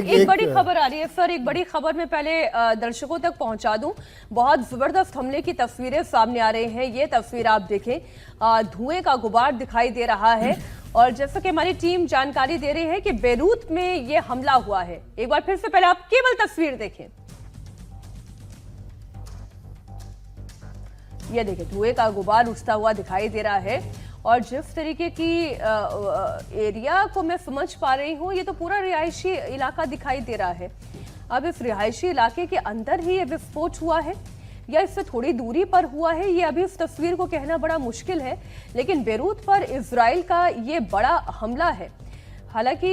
एक बड़ी खबर आ रही है सर, एक बड़ी खबर में पहले दर्शकों तक पहुंचा दूं। बहुत जबरदस्त हमले की तस्वीरें सामने आ रही हैं। ये तस्वीर आप देखें, धुएं का गुबार दिखाई दे रहा है और जैसा कि हमारी टीम जानकारी दे रही है कि बेरूत में ये हमला हुआ है। एक बार फिर से पहले आप केवल तस्वीर देखें, ये देखें, धुएं का गुबार उठता हुआ दिखाई दे रहा है और जिस तरीके की एरिया को मैं समझ पा रही हूँ, ये तो पूरा रिहायशी इलाका दिखाई दे रहा है। अब इस रिहायशी इलाके के अंदर ही ये विस्फोट हुआ है या इससे थोड़ी दूरी पर हुआ है, ये अभी इस तस्वीर को कहना बड़ा मुश्किल है। लेकिन बेरूत पर इजराइल का ये बड़ा हमला है। हालांकि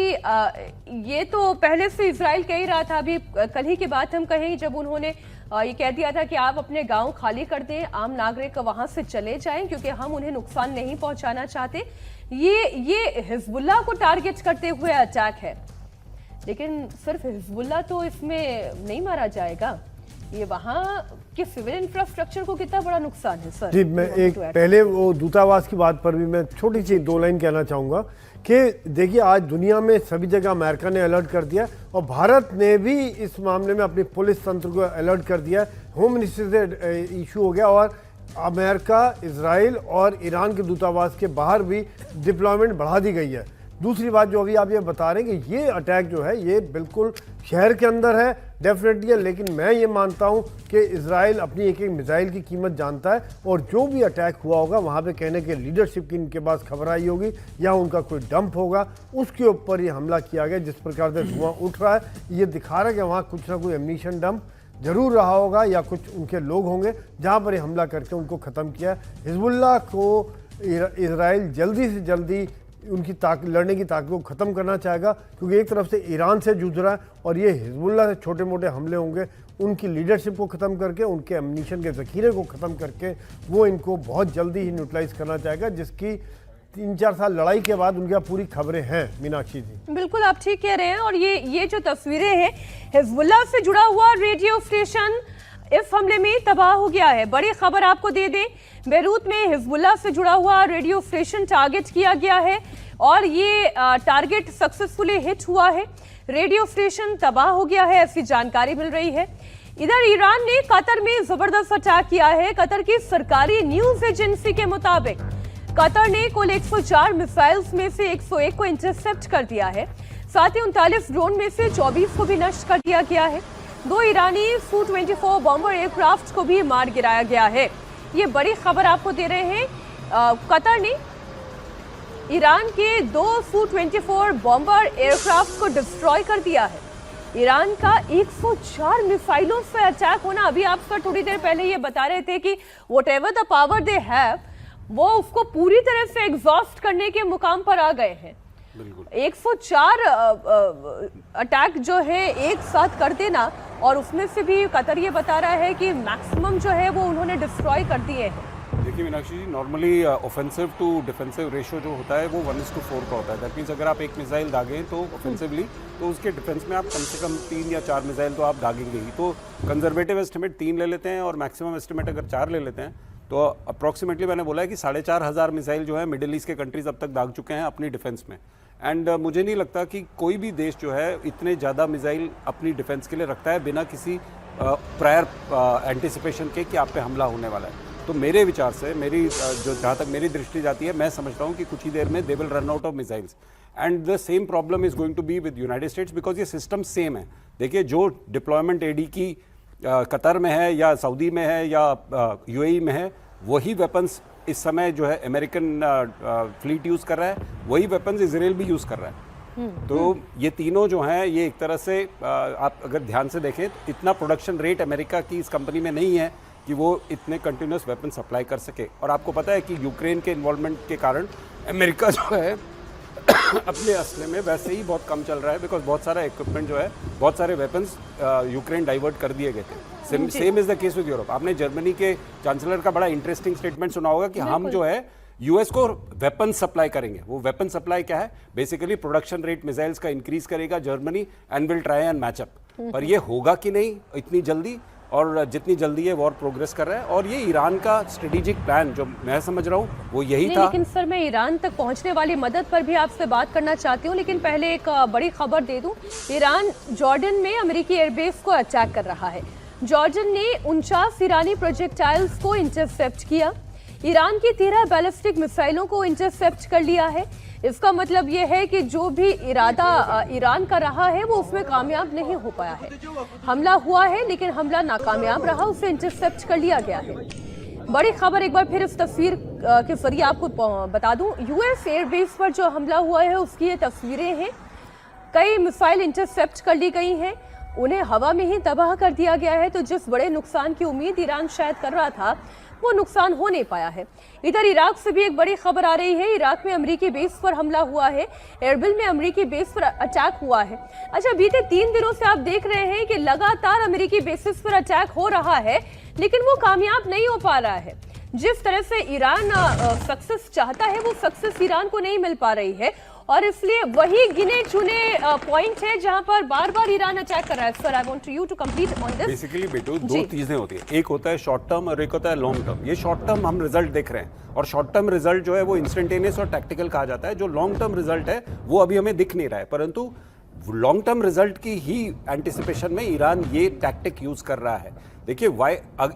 ये तो पहले से इजराइल कह ही रहा था, अभी कल ही की बात हम कहें जब उन्होंने ये कह दिया था कि आप अपने गांव खाली कर दें, आम नागरिक वहां से चले जाएं क्योंकि हम उन्हें नुकसान नहीं पहुंचाना चाहते। ये हिजबुल्लाह को टारगेट करते हुए अटैक है, लेकिन सिर्फ हिजबुल्लाह तो इसमें नहीं मारा जाएगा, ये वहां के सिविल इंफ्रास्ट्रक्चर को कितना बड़ा नुकसान है सर। जी, मैं एक पहले वो दूतावास की बात पर भी मैं छोटी सी 2 लाइन कहना चाहूँगा कि देखिए, आज दुनिया में सभी जगह अमेरिका ने अलर्ट कर दिया और भारत ने भी इस मामले में अपनी पुलिस तंत्र को अलर्ट कर दिया। होम मिनिस्ट्री से इशू हो गया और अमेरिका, इजराइल और ईरान के दूतावास के बाहर भी डिप्लॉयमेंट बढ़ा दी गई है। दूसरी बात जो अभी आप ये बता रहे हैं कि ये अटैक जो है ये बिल्कुल शहर के अंदर है, डेफिनेटली है, लेकिन मैं ये मानता हूँ कि इजराइल अपनी एक एक मिसाइल की कीमत जानता है और जो भी अटैक हुआ होगा वहाँ पे कहने के लीडरशिप की इनके पास खबर आई होगी या उनका कोई डंप होगा, उसके ऊपर ये हमला किया गया। जिस प्रकार से धुआं उठ रहा है ये दिखा रहा है कि वहाँ कुछ ना कोई एम्यूनिशन डंप जरूर रहा होगा या कुछ उनके लोग होंगे जहाँ पर ये हमला करके उनको ख़त्म किया। हिजबुल्लाह को इजराइल जल्दी से जल्दी उनकी लड़ने की ताकत को ख़त्म करना चाहेगा क्योंकि एक तरफ से ईरान से जूझ रहा है और ये हिजबुल्लाह से छोटे मोटे हमले होंगे, उनकी लीडरशिप को ख़त्म करके, उनके एम्यूनिशन के ज़ख़ीरे को ख़त्म करके वो इनको बहुत जल्दी ही न्यूट्रलाइज करना चाहेगा, जिसकी 3-4 साल लड़ाई के बाद उनकी पूरी खबरें हैं। मीनाक्षी जी, बिल्कुल आप ठीक कह रहे हैं। और ये जो तस्वीरें हैं, हिजबुल्लाह से जुड़ा हुआ रेडियो स्टेशन इस हमले में तबाह हो गया है। बड़ी खबर आपको दे दें, बेरूत में हिजबुल्लाह से जुड़ा हुआ रेडियो स्टेशन टारगेट किया गया है और ये टारगेट सक्सेसफुली हिट हुआ है। रेडियो स्टेशन तबाह हो गया है, ऐसी जानकारी मिल रही है। इधर ईरान ने कतर में जबरदस्त अटैक किया है। कतर की सरकारी न्यूज एजेंसी के मुताबिक कतर ने कुल 104 मिसाइल्स में से 101 को इंटरसेप्ट कर दिया है। साथ ही 39 ड्रोन में से 24 को भी नष्ट कर दिया गया है। 2 ईरानी Su-24 बॉम्बर एयरक्राफ्ट को भी मार गिराया गया है। ये बड़ी खबर आपको दे रहे हैं। कतर ने ईरान के 2 Su-24 बॉम्बर एयरक्राफ्ट को डिस्ट्रॉय कर दिया है। ईरान का 104 मिसाइलों से अटैक होना, अभी आप सर थोड़ी देर पहले ये बता रहे थे कि whatever the power they have, वो उसको पूरी तरह से एग्जॉस्ट करने के मुकाम पर आ गए हैं। 104 अटैक जो है एक साथ कर देना, और उसमें से भी कतर ये बता रहा है कि मैक्सिमम जो है वो उन्होंने डिस्ट्रॉय कर दिए हैं। देखिए Meenakshi ji, normally offensive to defensive ratio जो होता है वो 1:4 का होता है। दैट मीन्स अगर आप एक मिसाइल दागें तो ऑफेंसिवली, तो उसके डिफेंस में आप कम से कम 3 या 4 मिसाइल तो आप दागेंगे ही। तो कंजर्वेटिव एस्टिमेट 3 ले लेते हैं और मैक्सिमम एस्टिमेट अगर 4 ले लेते हैं तो अप्रॉक्सीमेटली मैंने बोला है कि 4,500 मिसाइल जो है मिडिल ईस्ट के कंट्रीज अब तक दाग चुके हैं अपनी डिफेंस में। एंड मुझे नहीं लगता कि कोई भी देश जो है इतने ज़्यादा मिसाइल अपनी डिफेंस के लिए रखता है बिना किसी प्रायर एंटिसिपेशन के कि आप पे हमला होने वाला है। तो मेरे विचार से, मेरी जो जहाँ तक मेरी दृष्टि जाती है, मैं समझता हूँ कि कुछ ही देर में they will run out of missiles and the same problem is going to be with United States because ये सिस्टम सेम है। देखिए, जो डिप्लॉयमेंट एडी की कतर में है या सऊदी में है या यूएई में है, वही वेपन्स इस समय जो है अमेरिकन फ्लीट यूज़ कर रहा है, वही वेपन्स इजराइल भी यूज़ कर रहा है। तो ये तीनों जो हैं ये एक तरह से आप अगर ध्यान से देखें तो इतना प्रोडक्शन रेट अमेरिका की इस कंपनी में नहीं है कि वो इतने कंटिन्यूस वेपन सप्लाई कर सके। और आपको पता है कि यूक्रेन के इन्वॉल्वमेंट के कारण अमेरिका जो है अपने असले में वैसे ही बहुत कम चल रहा है बिकॉज बहुत सारा इक्विपमेंट जो है, बहुत सारे वेपन्स यूक्रेन डाइवर्ट कर दिए गए थे। Same is the case with Europe. आपने जर्मनी के चांसलर का बड़ा इंटरेस्टिंग स्टेटमेंट सुना होगा कि हम जो है यूएस को वेपन सप्लाई करेंगे। वो वेपन सप्लाई क्या है? बेसिकली प्रोडक्शन रेट मिसाइल्स का इंक्रीज करेगा Germany and will try and match up. पर ये होगा कि नहीं इतनी जल्दी, और जितनी जल्दी ये वॉर प्रोग्रेस कर रहा है। और ये ईरान का स्ट्रेटेजिक प्लान जो मैं समझ रहा हूँ वो यही नहीं, था। लेकिन सर मैं ईरान तक पहुंचने वाली मदद पर भी आपसे बात करना चाहती हूँ, लेकिन पहले एक बड़ी खबर दे दूं। ईरान जॉर्डन में अमेरिकी एयरबेस को अटैक कर रहा है। जॉर्डन ने 49 ईरानी प्रोजेक्टाइल्स को इंटरसेप्ट किया। ईरान की 13 बैलिस्टिक मिसाइलों को इंटरसेप्ट कर लिया है। इसका मतलब यह है कि जो भी इरादा ईरान का रहा है वो उसमें कामयाब नहीं हो पाया है। हमला हुआ है लेकिन हमला नाकामयाब रहा, उसे इंटरसेप्ट कर लिया गया है। बड़ी खबर एक बार फिर इस तस्वीर के जरिए आपको बता दूं। यूएस एयरबेस पर जो हमला हुआ है उसकी ये तस्वीरें हैं। कई मिसाइल इंटरसेप्ट कर ली गई हैं, उन्हें हवा में ही तबाह कर दिया गया है। तो जिस बड़े नुकसान की उम्मीद ईरान शायद कर रहा था वो नुकसान हो नहीं पाया है। इधर इराक से भी एक बड़ी खबर आ रही है। इराक में अमेरिकी बेस पर हमला हुआ है। एरबिल में अमेरिकी बेस पर अटैक हुआ है। अच्छा, बीते 3 दिनों से आप देख रहे हैं कि लगातार अमेरिकी बेसिस पर अटैक हो रहा है, लेकिन वो कामयाब नहीं हो पा रहा है। जिस तरह से ईरान सक्सेस चाहता है वो सक्सेस ईरान को नहीं मिल पा रही है, और इसलिए वही गिने चुने पॉइंट है जहां पर बार बार ईरान अटैक कर रहा है। Sir, I want you to complete on this. Basically बेटू, दो चीजें होती है, एक होता है शॉर्ट टर्म और एक होता है लॉन्ग टर्म। ये शॉर्ट टर्म हम रिजल्ट देख रहे हैं, और शॉर्ट टर्म रिजल्ट जो है वो इंस्टेंटेनियस और टैक्टिकल कहा जाता है। जो लॉन्ग टर्म रिजल्ट है वो अभी हमें दिख नहीं रहा है, परंतु लॉन्ग टर्म रिजल्ट की ही एंटिसिपेशन में ईरान ये टैक्टिक यूज कर रहा है। देखिए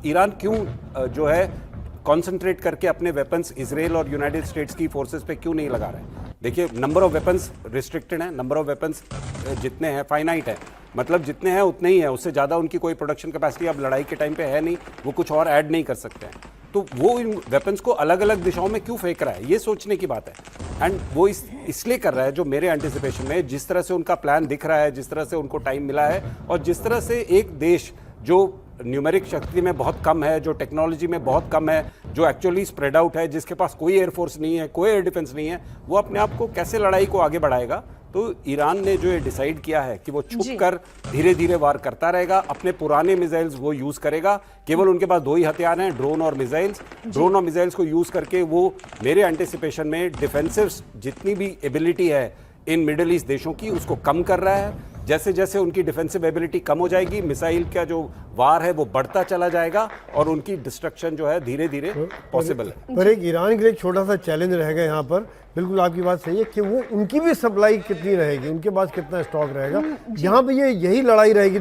ईरान क्यों जो है कॉन्सेंट्रेट करके अपने वेपन्स इजराइल और यूनाइटेड स्टेट्स की फोर्सेस पे क्यों नहीं लगा रहा है। देखिए, नंबर ऑफ वेपन्स रिस्ट्रिक्टेड है, नंबर ऑफ वेपन्स जितने हैं फाइनाइट है, मतलब जितने हैं उतने ही है, उससे ज़्यादा उनकी कोई प्रोडक्शन कैपेसिटी अब लड़ाई के टाइम पे है नहीं, वो कुछ और ऐड नहीं कर सकते हैं। तो वो इन वेपन्स को अलग अलग दिशाओं में क्यों फेंक रहा है, ये सोचने की बात है। एंड वो इसलिए कर रहा है, जो मेरे एंटिसिपेशन में जिस तरह से उनका प्लान दिख रहा है, जिस तरह से उनको टाइम मिला है, और जिस तरह से एक देश जो न्यूमेरिक शक्ति में बहुत कम है, जो टेक्नोलॉजी में बहुत कम है, जो एक्चुअली स्प्रेड आउट है, जिसके पास कोई एयरफोर्स नहीं है, कोई एयर डिफेंस नहीं है, वो अपने आप को कैसे लड़ाई को आगे बढ़ाएगा। तो ईरान ने जो ये डिसाइड किया है कि वो छुप कर धीरे धीरे वार करता रहेगा, अपने पुराने मिसाइल्स वो यूज करेगा। केवल उनके पास 2 ही हथियार हैं, ड्रोन और मिसाइल्स। ड्रोन और मिसाइल्स को यूज करके वो मेरे एंटिसिपेशन में डिफेंसिव जितनी भी एबिलिटी है इन मिडिल ईस्ट देशों की उसको कम कर रहा है। जैसे जैसे उनकी डिफेंसिव एबिलिटी कम हो जाएगी, मिसाइल का जो वार है वो बढ़ता चला जाएगा, और उनकी डिस्ट्रक्शन जो है धीरे धीरे पॉसिबल है। पर एक ईरान के लिए एक छोटा सा चैलेंज रहेगा यहाँ पर। बिल्कुल आपकी बात सही है कि वो उनकी भी सप्लाई कितनी रहेगी, उनके पास कितना स्टॉक रहेगा। यहाँ पे यही लड़ाई रहेगी